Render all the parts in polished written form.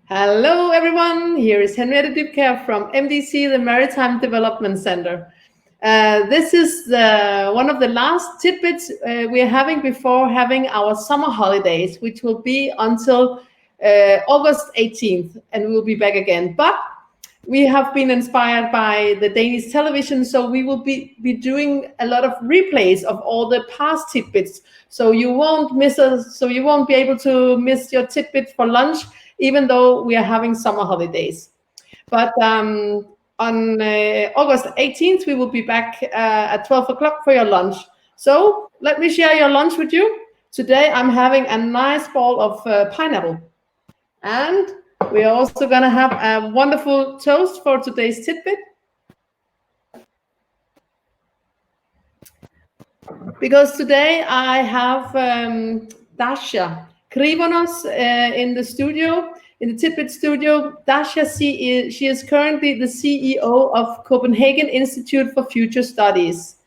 Hello, everyone. Here is Henriette Dybkjær from MDC, the Maritime Development Center. This is one of the last tidbits we are having before having our summer holidays, which will be until August 18th, and we will be back again. But we have been inspired by the Danish television, so we will be doing a lot of replays of all the past tidbits. So you won't miss us. So you won't be able to miss your tidbit for lunch, even though we are having summer holidays. But on August 18th, we will be back at 12 o'clock for your lunch. So let me share your lunch with you. Today, I'm having a nice ball of pineapple. And we are also going to have a wonderful toast for today's tidbit. Because today I have Dasha Krivonos in the studio, in the Tidbit studio. Dasha, she is currently the CEO of Copenhagen Institute for Future Studies.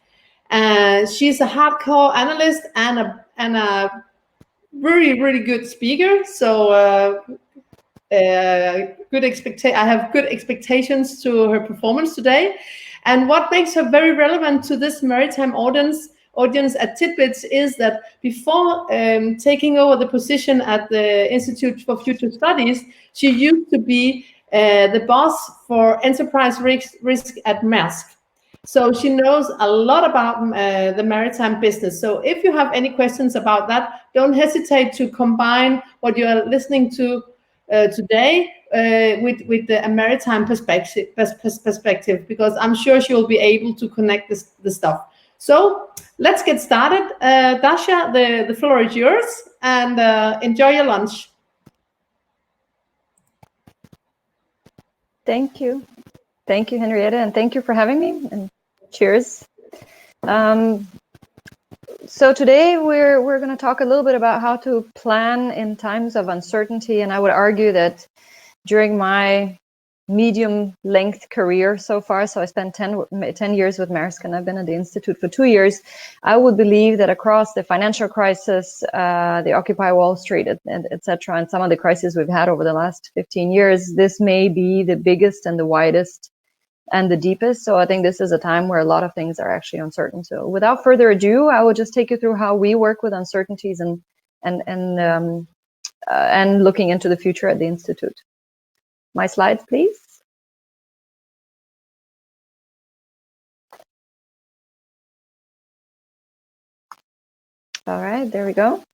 She's a hardcore analyst and a really, really good speaker. So I have good expectations to her performance today. And what makes her very relevant to this maritime audience at Tidbits is that before taking over the position at the Institute for Future Studies, she used to be the boss for enterprise risk at Maersk. So she knows a lot about the maritime business. So if you have any questions about that, don't hesitate to combine what you are listening to today with the maritime perspective, because I'm sure she will be able to connect the stuff. So let's get started. Dasha, the floor is yours, and enjoy your lunch. Thank you, Henriette, and thank you for having me. And cheers. So today we're going to talk a little bit about how to plan in times of uncertainty, and I would argue that during my medium-length career so far, so I spent 10 years with Maersk, and I've been at the Institute for 2 years, I would believe that across the financial crisis, the Occupy Wall Street, etc., and some of the crises we've had over the last 15 years, this may be the biggest and the widest and the deepest. So I think this is a time where a lot of things are actually uncertain. So without further ado, I will just take you through how we work with uncertainties and looking into the future at the Institute. My slides, please. All right, there we go.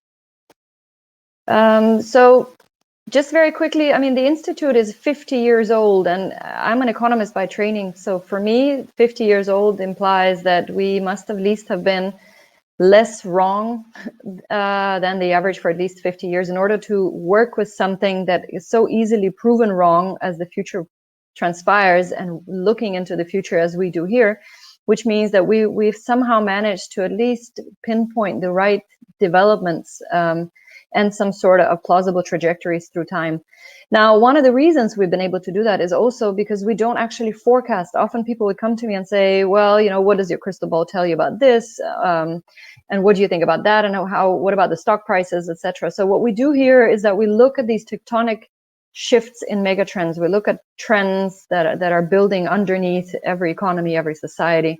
So just very quickly, I mean, the Institute is 50 years old, and I'm an economist by training. So for me, 50 years old implies that we must at least have been less wrong than the average for at least 50 years in order to work with something that is so easily proven wrong as the future transpires, and looking into the future as we do here, which means that we've somehow managed to at least pinpoint the right developments and some sort of plausible trajectories through time. Now, one of the reasons we've been able to do that is also because we don't actually forecast. Often people would come to me and say, well, you know, what does your crystal ball tell you about this? And what do you think about that? And what about the stock prices, etc.? So what we do here is that we look at these tectonic shifts in megatrends. We look at trends that are building underneath every economy, every society,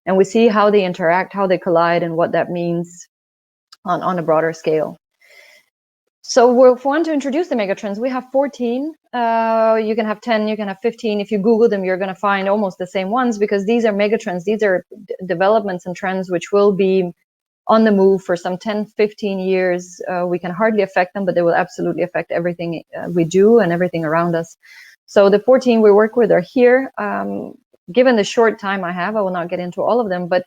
and we see how they interact, how they collide, and what that means on a broader scale. So if we want to introduce the megatrends, we have 14. You can have 10, you can have 15. If you Google them, you're going to find almost the same ones, because these are megatrends. These are developments and trends which will be on the move for some 10, 15 years. We can hardly affect them, but they will absolutely affect everything we do and everything around us. So the 14 we work with are here. Given the short time I have, I will not get into all of them, but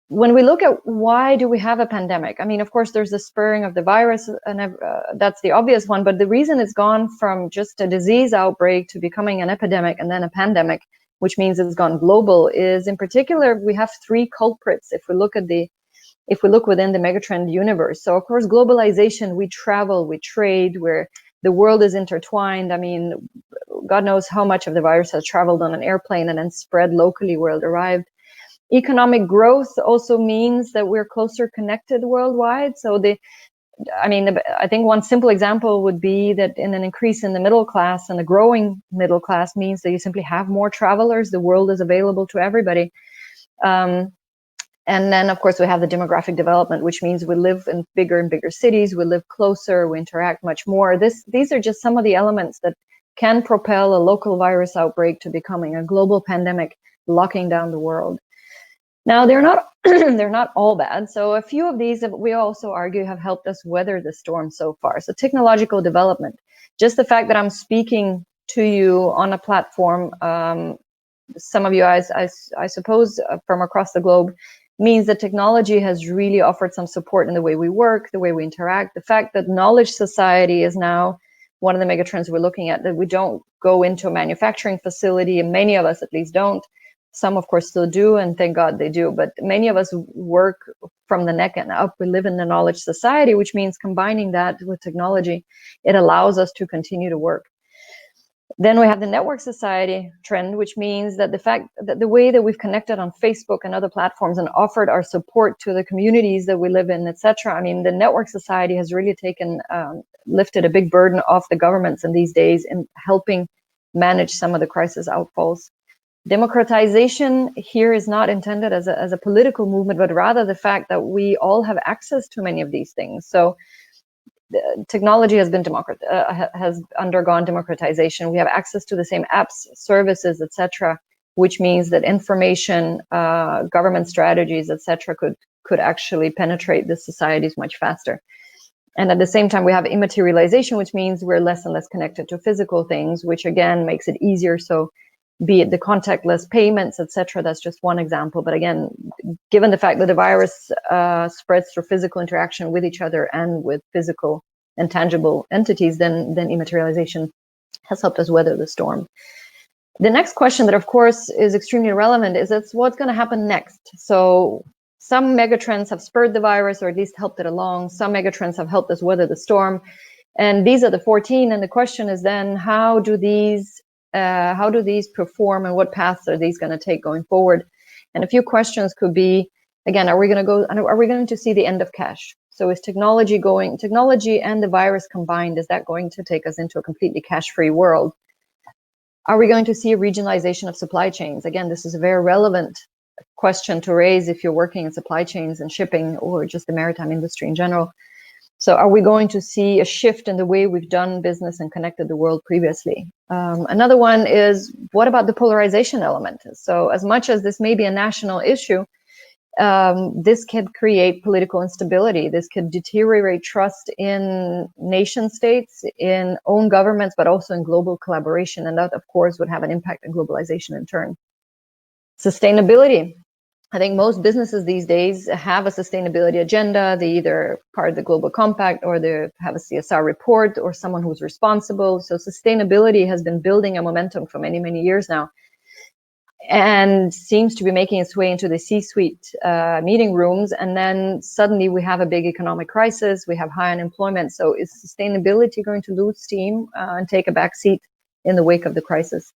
when we look at why do we have a pandemic, I mean, of course, there's the spurring of the virus, and that's the obvious one. But the reason it's gone from just a disease outbreak to becoming an epidemic and then a pandemic, which means it's gone global, is in particular we have three culprits. If we look within the megatrend universe, so of course, globalization, we travel, we trade, where the world is intertwined. I mean, God knows how much of the virus has traveled on an airplane and then spread locally where it arrived. Economic growth also means that we're closer connected worldwide. So the I mean, I think one simple example would be that in an increase in the middle class, and the growing middle class means that you simply have more travelers. The world is available to everybody. And then, of course, we have the demographic development, which means we live in bigger and bigger cities, we live closer, we interact much more. These are just some of the elements that can propel a local virus outbreak to becoming a global pandemic, locking down the world. Now, they're not they're not all bad. So a few of these, we also argue, have helped us weather the storm so far. So technological development, just the fact that I'm speaking to you on a platform, some of you, I suppose, from across the globe, means that technology has really offered some support in the way we work, the way we interact. The fact that knowledge society is now one of the megatrends we're looking at, that we don't go into a manufacturing facility, and many of us at least don't. Some, of course, still do, and thank God they do. But many of us work from the neck and up. We live in the knowledge society, which means combining that with technology, it allows us to continue to work. Then we have the network society trend, which means that the fact that the way that we've connected on Facebook and other platforms and offered our support to the communities that we live in, etc. I mean, the network society has really lifted a big burden off the governments in these days in helping manage some of the crisis outfalls. Democratization here is not intended as a political movement, but rather the fact that we all have access to many of these things. So technology has undergone democratization. We have access to the same apps, services, etc., which means that information, government strategies, etc., could actually penetrate the societies much faster. And at the same time, we have immaterialization, which means we're less and less connected to physical things, which again makes it easier. So be it the contactless payments, etc., that's just one example. But again, given the fact that the virus spreads through physical interaction with each other and with physical and tangible entities, then immaterialization has helped us weather the storm. The next question that, of course, is extremely relevant is what's going to happen next. So some megatrends have spurred the virus, or at least helped it along. Some megatrends have helped us weather the storm. And these are the 14. And the question is then, how do these perform, and what paths are these going to take going forward? And a few questions could be, again, are we going to see the end of cash? So is technology and the virus combined, is that going to take us into a completely cash-free world? Are we going to see a regionalization of supply chains? Again, this is a very relevant question to raise if you're working in supply chains and shipping, or just the maritime industry in general. So are we going to see a shift in the way we've done business and connected the world previously? Another one is, what about the polarization element? So as much as this may be a national issue, this could create political instability. This could deteriorate trust in nation states, in own governments, but also in global collaboration. And that, of course, would have an impact on globalization in turn. Sustainability. I think most businesses these days have a sustainability agenda. They either part of the Global Compact, or they have a CSR report, or someone who's responsible. So sustainability has been building a momentum for many, many years now, and seems to be making its way into the C-suite meeting rooms. And then suddenly we have a big economic crisis. We have high unemployment. So is sustainability going to lose steam and take a back seat in the wake of the crisis?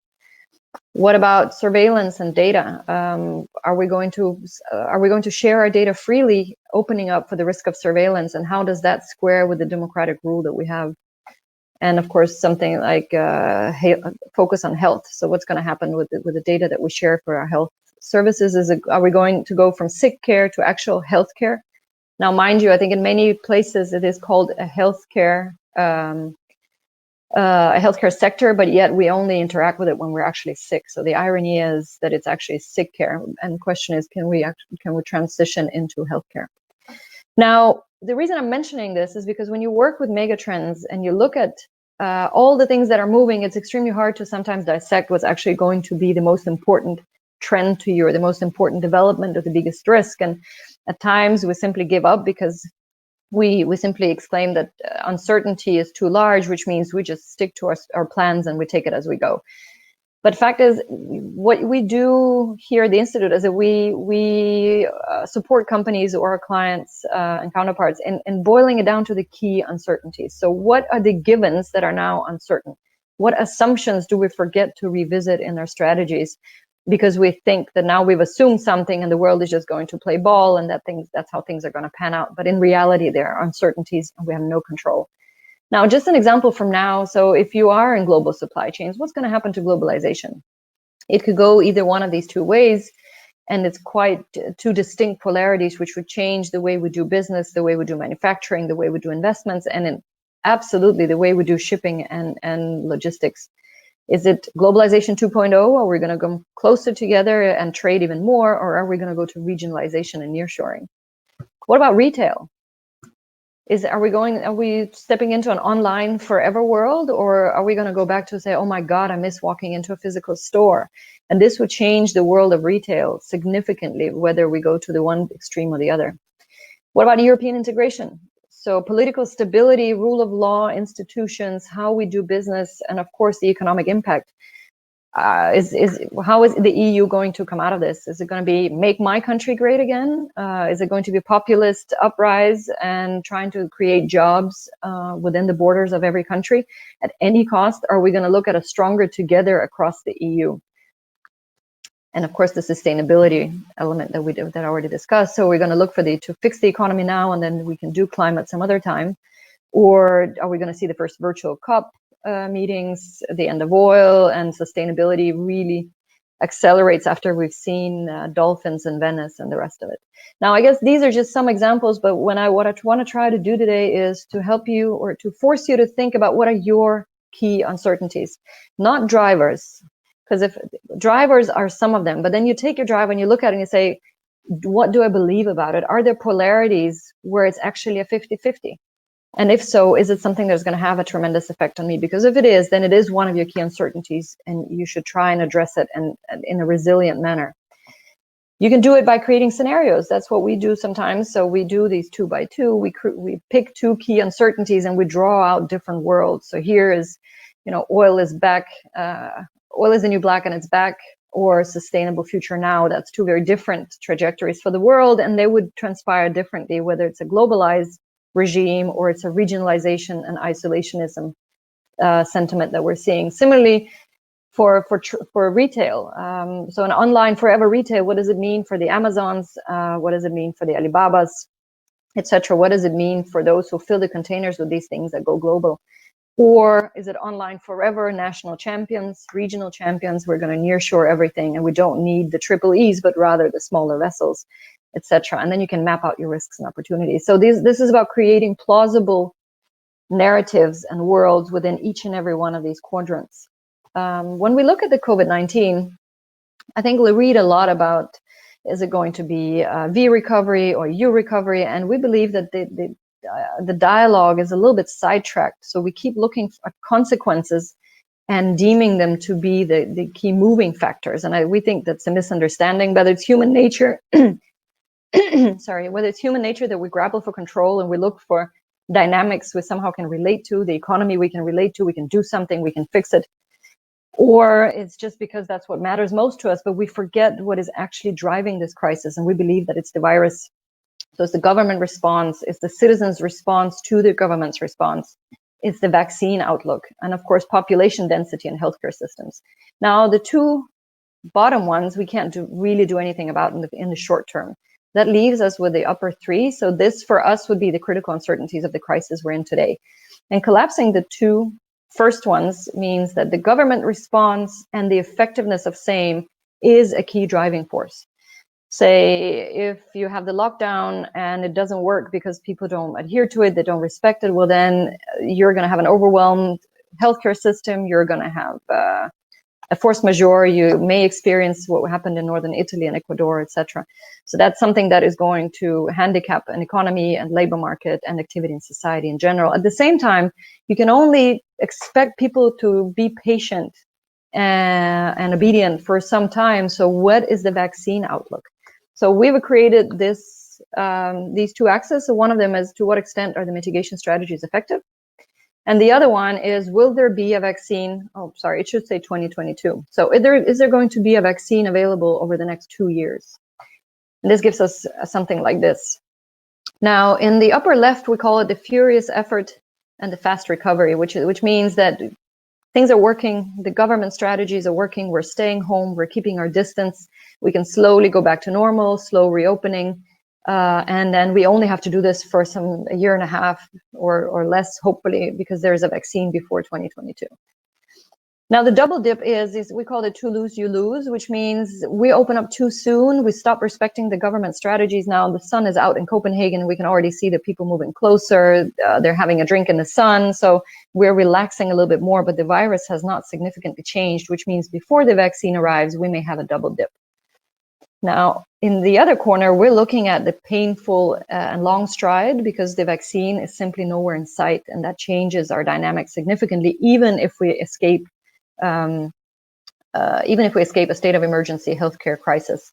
What about surveillance and data? Are we going to share our data freely, opening up for the risk of surveillance? And how does that square with the democratic rule that we have? And of course, something like focus on health. So what's going to happen with the data that we share for our health services? Are we going to go from sick care to actual health care? Now, mind you, I think in many places it is called a healthcare sector, but yet we only interact with it when we're actually sick. So the irony is that it's actually sick care. And the question is, can we transition into healthcare? Now, the reason I'm mentioning this is because when you work with megatrends and you look at all the things that are moving, it's extremely hard to sometimes dissect what's actually going to be the most important trend to you, or the most important development, or the biggest risk. And at times we simply give up because we simply exclaim that uncertainty is too large, which means we just stick to our plans and we take it as we go. But fact is, what we do here at the Institute is that we support companies or our clients and counterparts in boiling it down to the key uncertainties. So what are the givens that are now uncertain? What assumptions do we forget to revisit in our strategies? because we think that now we've assumed something and the world is just going to play ball and that's how things are going to pan out. But in reality, there are uncertainties and we have no control. Now, just an example from now. So if you are in global supply chains, what's going to happen to globalization? It could go either one of these two ways. And it's quite two distinct polarities, which would change the way we do business, the way we do manufacturing, the way we do investments, and absolutely the way we do shipping and logistics. Is it globalization 2.0? Are we going to go closer together and trade even more? Or are we going to go to regionalization and nearshoring? What about retail? Are we stepping into an online forever world, or are we going to go back to say, oh my God, I miss walking into a physical store? And this would change the world of retail significantly, whether we go to the one extreme or the other. What about European integration? So political stability, rule of law, institutions, how we do business, and of course the economic impact. How is the EU going to come out of this? Is it going to be make my country great again? Is it going to be populist uprise and trying to create jobs within the borders of every country at any cost? Are we going to look at a stronger together across the EU? And of course, the sustainability element that I already discussed. So we're going to look to fix the economy now, and then we can do climate some other time. Or are we going to see the first virtual COP meetings, the end of oil, and sustainability really accelerates after we've seen dolphins in Venice and the rest of it? Now, I guess these are just some examples, but what I want to try to do today is to help you or to force you to think about what are your key uncertainties, not drivers. Because if drivers are some of them, but then you take your driver and you look at it and you say, what do I believe about it? Are there polarities where it's actually a 50-50? And if so, is it something that's going to have a tremendous effect on me? Because if it is, then it is one of your key uncertainties, and you should try and address it in a resilient manner. You can do it by creating scenarios. That's what we do sometimes. So we do these 2 by 2. We pick 2 key uncertainties and we draw out different worlds. So here is, oil is back. Oil is the new black and it's back, or sustainable future now. That's 2 very different trajectories for the world, and they would transpire differently, whether it's a globalized regime or it's a regionalization and isolationism sentiment that we're seeing. Similarly, for retail, so an online forever retail, what does it mean for the Amazons? What does it mean for the Alibabas, etc.? What does it mean for those who fill the containers with these things that go global? Or is it online forever, national champions, regional champions? We're going to nearshore everything, and we don't need the triple E's, but rather the smaller vessels, etc. And then you can map out your risks and opportunities. So this is about creating plausible narratives and worlds within each and every one of these quadrants. When we look at the COVID-19, I think we read a lot about, is it going to be V recovery or U recovery? And we believe that the dialogue is a little bit sidetracked. So we keep looking at consequences and deeming them to be the key moving factors. And we think that's a misunderstanding, whether it's human nature, whether it's human nature that we grapple for control and we look for dynamics we somehow can relate to, the economy we can relate to, we can do something, we can fix it. Or it's just because that's what matters most to us, but we forget what is actually driving this crisis. And we believe that it's the virus. So it's the government response, it's the citizens' response to the government's response, it's the vaccine outlook, and of course, population density and healthcare systems. Now, the 2 bottom ones, we can't really do anything about in the short term. That leaves us with the upper 3. So this, for us, would be the critical uncertainties of the crisis we're in today. And collapsing the 2 first ones means that the government response and the effectiveness of same is a key driving force. Say, if you have the lockdown and it doesn't work because people don't adhere to it, they don't respect it, well, then you're going to have an overwhelmed healthcare system. You're going to have a force majeure. You may experience what happened in northern Italy and Ecuador, etc. So that's something that is going to handicap an economy and labor market and activity in society in general. At the same time, you can only expect people to be patient and obedient for some time. So what is the vaccine outlook? So we've created these 2 axes. So one of them is, to what extent are the mitigation strategies effective? And the other one is, will there be a vaccine? Oh, sorry, it should say 2022. So is there going to be a vaccine available over the next 2 years? And this gives us something like this. Now, in the upper left, we call it the furious effort and the fast recovery, which means that things are working. The government strategies are working. We're staying home. We're keeping our distance. We can slowly go back to normal, slow reopening. And then we only have to do this for a year and a half or less, hopefully, because there is a vaccine before 2022. Now, the double dip is we call it too loose, you lose, which means we open up too soon. We stop respecting the government strategies. Now, the sun is out in Copenhagen. We can already see the people moving closer. They're having a drink in the sun. So we're relaxing a little bit more, but the virus has not significantly changed, which means before the vaccine arrives, we may have a double dip. Now, in the other corner, we're looking at the painful and long stride because the vaccine is simply nowhere in sight, and that changes our dynamics significantly, even if we escape a state of emergency healthcare crisis.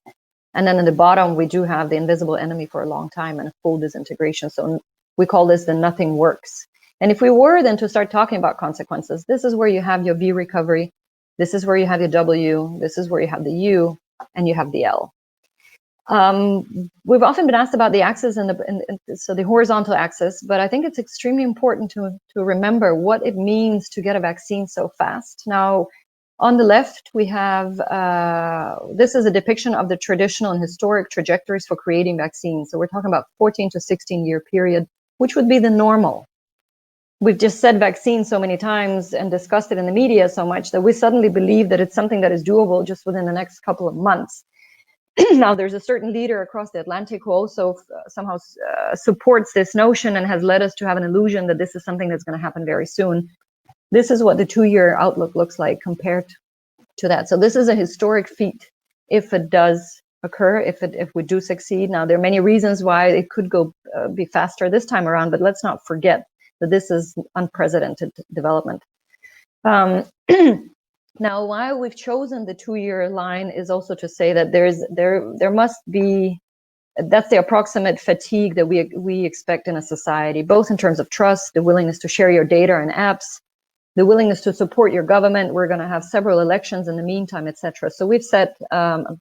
And then in the bottom, we do have the invisible enemy for a long time and a full disintegration. So we call this the nothing works. And if we were then to start talking about consequences, this is where you have your V recovery. This is where you have your W. This is where you have the U, and you have the L. We've often been asked about the axis so the horizontal axis, but I think it's extremely important to remember what it means to get a vaccine so fast. Now, on the left, we have, this is a depiction of the traditional and historic trajectories for creating vaccines. So we're talking about 14 to 16 year period, which would be the normal. We've just said vaccine so many times and discussed it in the media so much that we suddenly believe that it's something that is doable just within the next couple of months. Now, there's a certain leader across the Atlantic who also somehow supports this notion and has led us to have an illusion that this is something that's going to happen very soon. This is what the 2-year outlook looks like compared to that. So this is a historic feat if it does occur, if we do succeed. Now, there are many reasons why it could go be faster this time around, but let's not forget that this is unprecedented development. Now, why we've chosen the 2-year line is also to say that there must be, that's the approximate fatigue that we expect in a society, both in terms of trust, the willingness to share your data and apps, the willingness to support your government. We're going to have several elections in the meantime, etc. So we've set an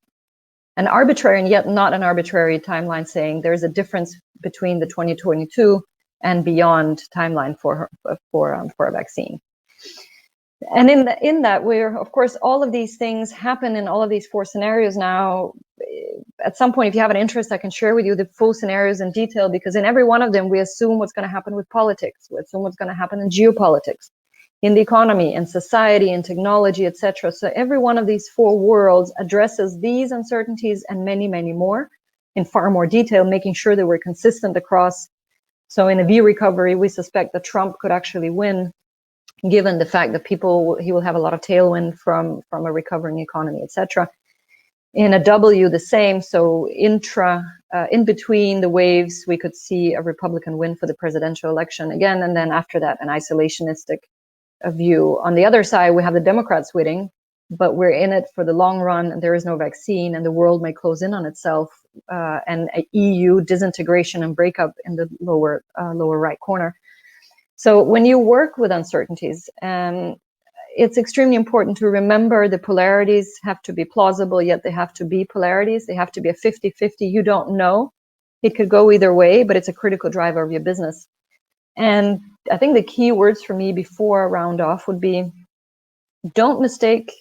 arbitrary and yet not an arbitrary timeline, saying there's a difference between the 2022 and beyond timeline for a vaccine. And in that, we're, of course, all of these things happen in all of these 4 scenarios now. At some point, if you have an interest, I can share with you the full scenarios in detail, because in every one of them, we assume what's going to happen with politics. We assume what's going to happen in geopolitics, in the economy, in society, in technology, etc. So every one of these 4 worlds addresses these uncertainties and many, many more in far more detail, making sure that we're consistent across. So in a V recovery, we suspect that Trump could actually win, given the fact that he will have a lot of tailwind from a recovering economy, etc. In a W, the same. So in between the waves, we could see a Republican win for the presidential election again, and then after that, an isolationistic view. On the other side, we have the Democrats winning, but we're in it for the long run, and there is no vaccine, and the world may close in on itself, and a EU disintegration and breakup in the lower right corner. So when you work with uncertainties, it's extremely important to remember the polarities have to be plausible, yet they have to be polarities. They have to be a 50-50. You don't know. It could go either way, but it's a critical driver of your business. And I think the key words for me before I round off would be, don't mistake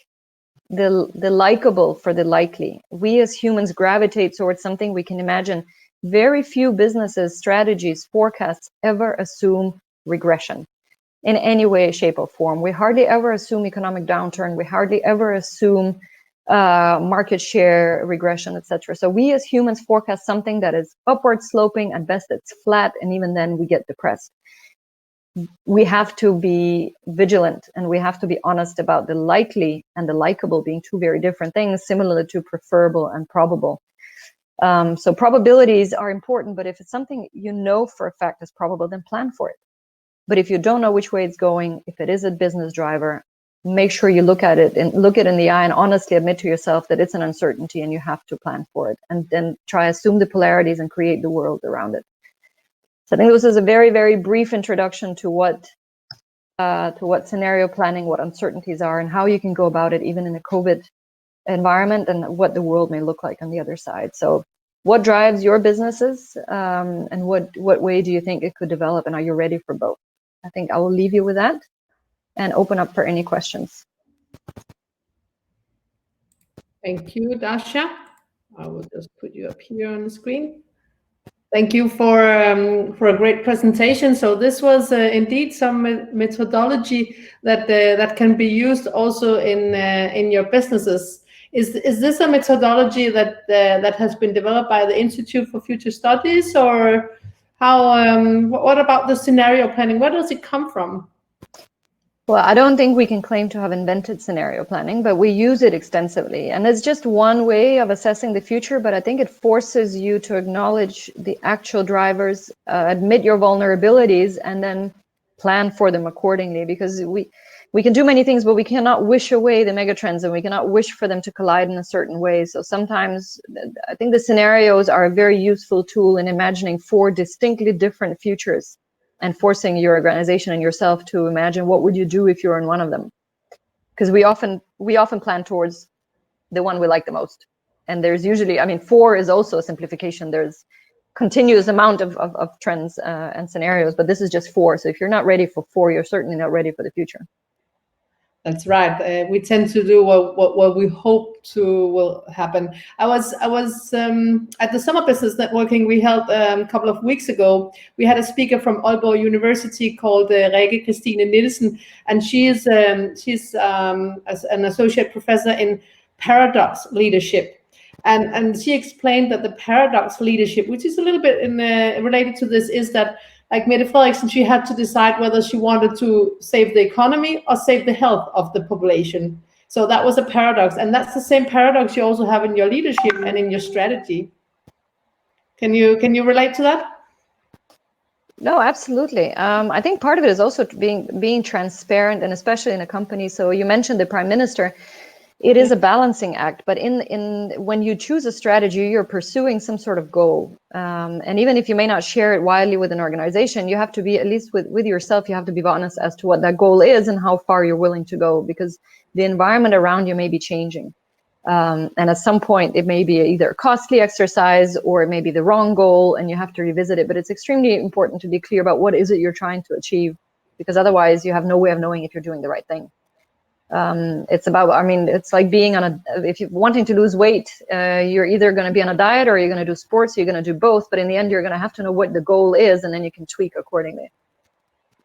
the likable for the likely. We as humans gravitate towards something we can imagine. Very few businesses, strategies, forecasts ever assume regression in any way, shape, or form. We hardly ever assume economic downturn. We hardly ever assume market share regression, etc. So we as humans forecast something that is upward sloping. At best, it's flat, and even then we get depressed. We have to be vigilant, and we have to be honest about the likely and the likable being 2 very different things, similar to preferable and probable. So probabilities are important, but if it's something you know for a fact is probable, then plan for it. But if you don't know which way it's going, if it is a business driver, make sure you look at it and look it in the eye and honestly admit to yourself that it's an uncertainty and you have to plan for it, and then try assume the polarities and create the world around it. So I think this is a very, very brief introduction to what scenario planning, what uncertainties are, and how you can go about it even in a COVID environment, and what the world may look like on the other side. So what drives your businesses, and what way do you think it could develop, and are you ready for both? I think I will leave you with that. and open up for any questions. Thank you, Dasha. I will just put you up here on the screen. Thank you for a great presentation. So this was indeed some methodology that can be used also in your businesses. Is this a methodology that has been developed by the Institute for Future Studies, or how? What about the scenario planning? Where does it come from? Well, I don't think we can claim to have invented scenario planning, but we use it extensively. And it's just one way of assessing the future, but I think it forces you to acknowledge the actual drivers, admit your vulnerabilities, and then plan for them accordingly. Because we can do many things, but we cannot wish away the megatrends, and we cannot wish for them to collide in a certain way. So sometimes I think the scenarios are a very useful tool in imagining 4 distinctly different futures, and forcing your organization and yourself to imagine what would you do if you're in one of them. Because we often plan towards the one we like the most. And there's usually, 4 is also a simplification. There's continuous amount of trends and scenarios, but this is just 4. So if you're not ready for 4, you're certainly not ready for the future. That's right. We tend to do what we hope to will happen. I was at the Summer Business Networking we held a couple of weeks ago. We had a speaker from Aalborg University called Rikke Christine Nielsen, and she's as an associate professor in paradox leadership. And she explained that the paradox leadership, which is a little bit related to this, is that like Mette Frederiksen, she had to decide whether she wanted to save the economy or save the health of the population. So that was a paradox. And that's the same paradox you also have in your leadership and in your strategy. Can you relate to that? No, absolutely. I think part of it is also being transparent, and especially in a company. So you mentioned the Prime Minister. It is a balancing act, but when you choose a strategy, you're pursuing some sort of goal. And even if you may not share it widely with an organization, you have to be, at least with yourself, you have to be honest as to what that goal is and how far you're willing to go, because the environment around you may be changing. And at some point, it may be either a costly exercise or it may be the wrong goal, and you have to revisit it. But it's extremely important to be clear about what is it you're trying to achieve, because otherwise you have no way of knowing if you're doing the right thing. It's about, it's like being if you're wanting to lose weight, you're either going to be on a diet or you're going to do sports, you're going to do both, but in the end, you're going to have to know what the goal is, and then you can tweak accordingly.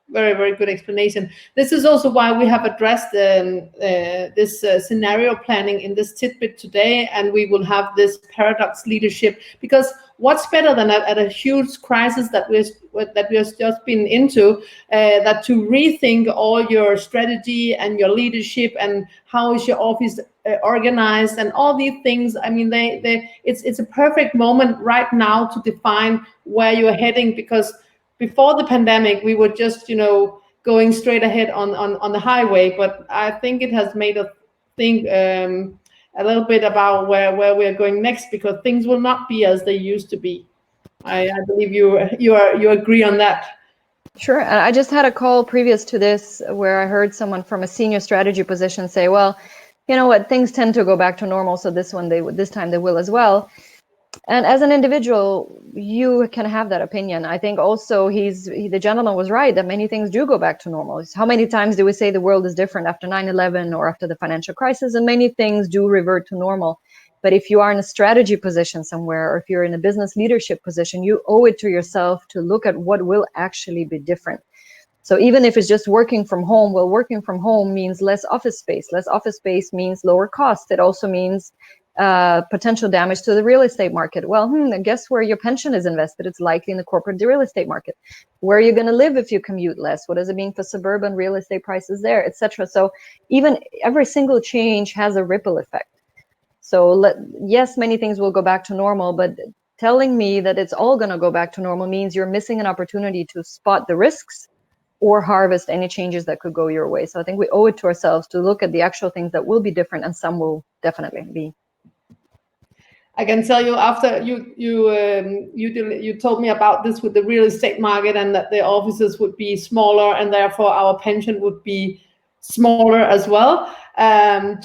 Very, very good explanation. This is also why we have addressed this scenario planning in this tidbit today, and we will have this paradox leadership, because what's better than at a huge crisis that we have just been into, that to rethink all your strategy and your leadership and how is your office organized and all these things. It's a perfect moment right now to define where you're heading, because before the pandemic, we were just, going straight ahead on the highway. But I think it has made us think a little bit about where we're going next, because things will not be as they used to be. I believe you agree on that. Sure. I just had a call previous to this where I heard someone from a senior strategy position say, well, you know what, things tend to go back to normal, so this time they will as well. And as an individual, you can have that opinion. I think also the gentleman was right that many things do go back to normal. How many times do we say the world is different after 9/11 or after the financial crisis? And many things do revert to normal. But if you are in a strategy position somewhere, or if you're in a business leadership position, you owe it to yourself to look at what will actually be different. So even if it's just working from home, well, working from home means less office space. Less office space means lower cost. It also means potential damage to the real estate market. Well, guess where your pension is invested? It's likely in the corporate real estate market. Where are you going to live if you commute less? What does it mean for suburban real estate prices there, etc.? So even every single change has a ripple effect. So yes, many things will go back to normal, but telling me that it's all going to go back to normal means you're missing an opportunity to spot the risks or harvest any changes that could go your way. So I think we owe it to ourselves to look at the actual things that will be different, and some will definitely be. I can tell you, after you told me about this with the real estate market, and that the offices would be smaller and therefore our pension would be smaller as well. A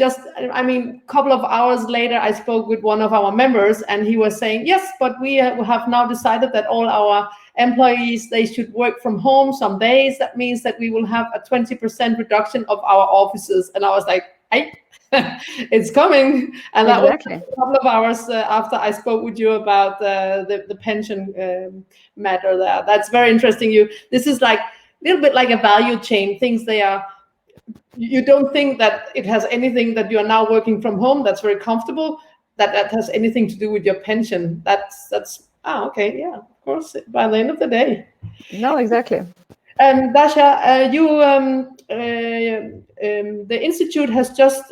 couple of hours later, I spoke with one of our members, and he was saying, yes, but we have now decided that all our employees, they should work from home some days. That means that we will have a 20% reduction of our offices. And I was like, hey, it's coming. And that Exactly. was a couple of hours after I spoke with you about the pension matter there. That's very interesting. This is like a little bit like a value chain. Things you don't think that it has anything that you are now working from home. That's very comfortable. That has anything to do with your pension. That's okay. Yeah, of course. By the end of the day. No, exactly. Dasha, the Institute has just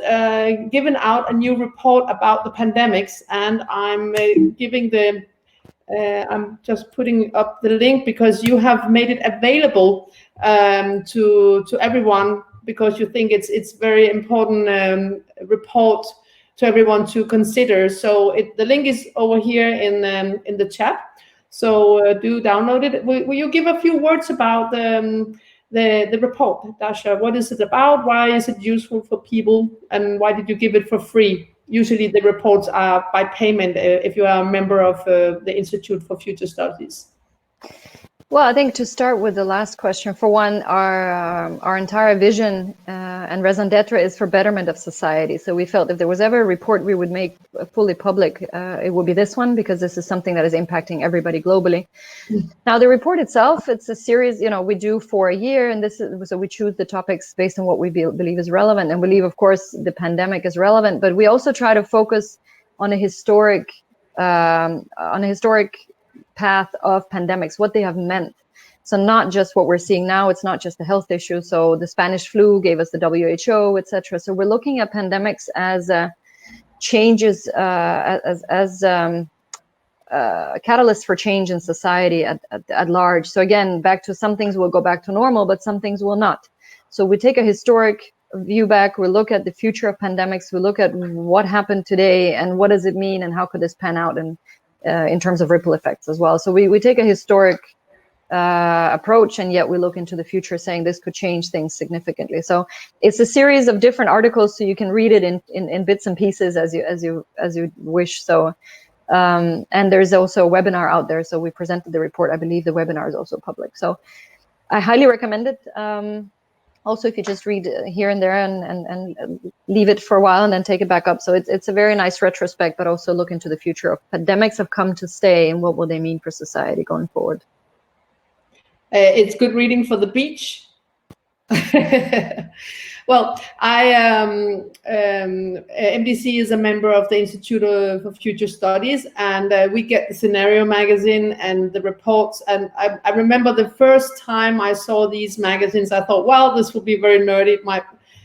given out a new report about the pandemics, and I'm I'm just putting up the link because you have made it available to everyone, because you think it's very important report to everyone to consider. So the link is over here in the chat. So do download it. Will you give a few words about the report, Dasha? What is it about? Why is it useful for people? And why did you give it for free? Usually the reports are by payment if you are a member of the Institute for Future Studies. Well, I think to start with the last question, for one, our entire vision and raison d'etre is for betterment of society. So we felt if there was ever a report we would make fully public, it would be this one, because this is something that is impacting everybody globally. Now, the report itself, it's a series, we do for a year, and so we choose the topics based on what we believe is relevant. And we believe, of course, the pandemic is relevant, but we also try to focus on a historic path of pandemics, what they have meant. So not just what we're seeing now, it's not just a health issue. So the Spanish flu gave us the WHO, etc. So we're looking at pandemics as changes, as catalysts for change in society at large. So again, back to some things will go back to normal, but some things will not. So we take a historic view back, we look at the future of pandemics, we look at what happened today and what does it mean and how could this pan out in terms of ripple effects as well. So we take a historic approach, and yet we look into the future saying this could change things significantly. So it's a series of different articles, so you can read it in bits and pieces as you wish. So and there's also a webinar out there. So we presented the report. I believe the webinar is also public. So I highly recommend it. Also, if you just read here and there and leave it for a while and then take it back up. So it's a very nice retrospect, but also look into the future of pandemics have come to stay and what will they mean for society going forward. It's good reading for the beach. Well, MDC is a member of the Institute for Future Studies, and we get the Scenario magazine and the reports. And I remember the first time I saw these magazines, I thought, well, this will be very nerdy.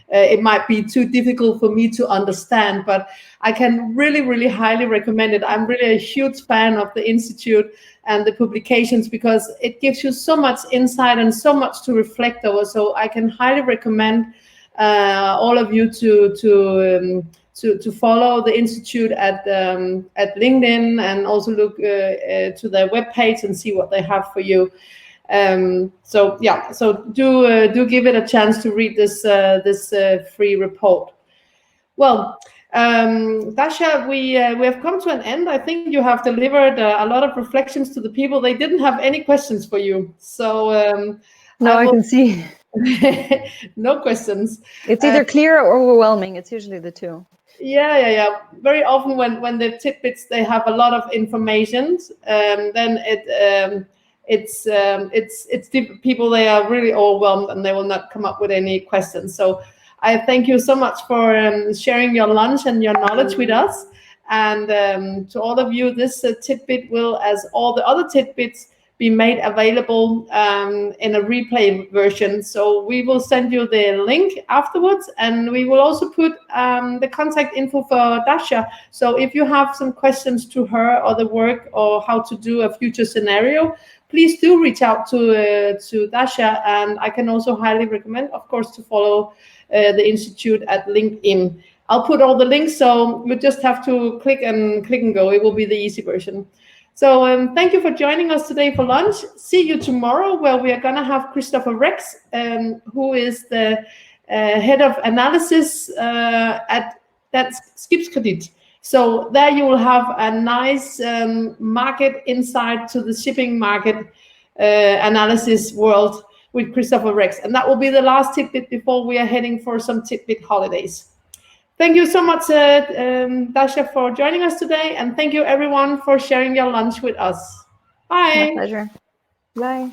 It might be too difficult for me to understand, but I can really, really highly recommend it. I'm really a huge fan of the Institute and the publications because it gives you so much insight and so much to reflect over. So I can highly recommend all of you to follow the Institute at LinkedIn, and also look to their webpage and see what they have for you. So do give it a chance to read this free report. Well, Dasha, we have come to an end. I think you have delivered a lot of reflections to the people. They didn't have any questions for you, so I can see. No questions. It's either clear or overwhelming. It's usually the two. Yeah. Very often when the tidbits, they have a lot of information, then it's people, they are really overwhelmed and they will not come up with any questions. So I thank you so much for sharing your lunch and your knowledge with us. And to all of you, this tidbit will, as all the other tidbits, be made available in a replay version. So we will send you the link afterwards, and we will also put the contact info for Dasha. So if you have some questions to her or the work or how to do a future scenario, please do reach out to Dasha. And I can also highly recommend, of course, to follow the Institute at LinkedIn. I'll put all the links, so you just have to click and go. It will be the easy version. So thank you for joining us today for lunch. See you tomorrow, where we are going to have Christopher Rex, who is the head of analysis at Skibskredit. So there you will have a nice market insight to the shipping market analysis world with Christopher Rex. And that will be the last tidbit before we are heading for some tidbit holidays. Thank you so much, Dasha, for joining us today. And thank you, everyone, for sharing your lunch with us. Bye. My pleasure. Bye.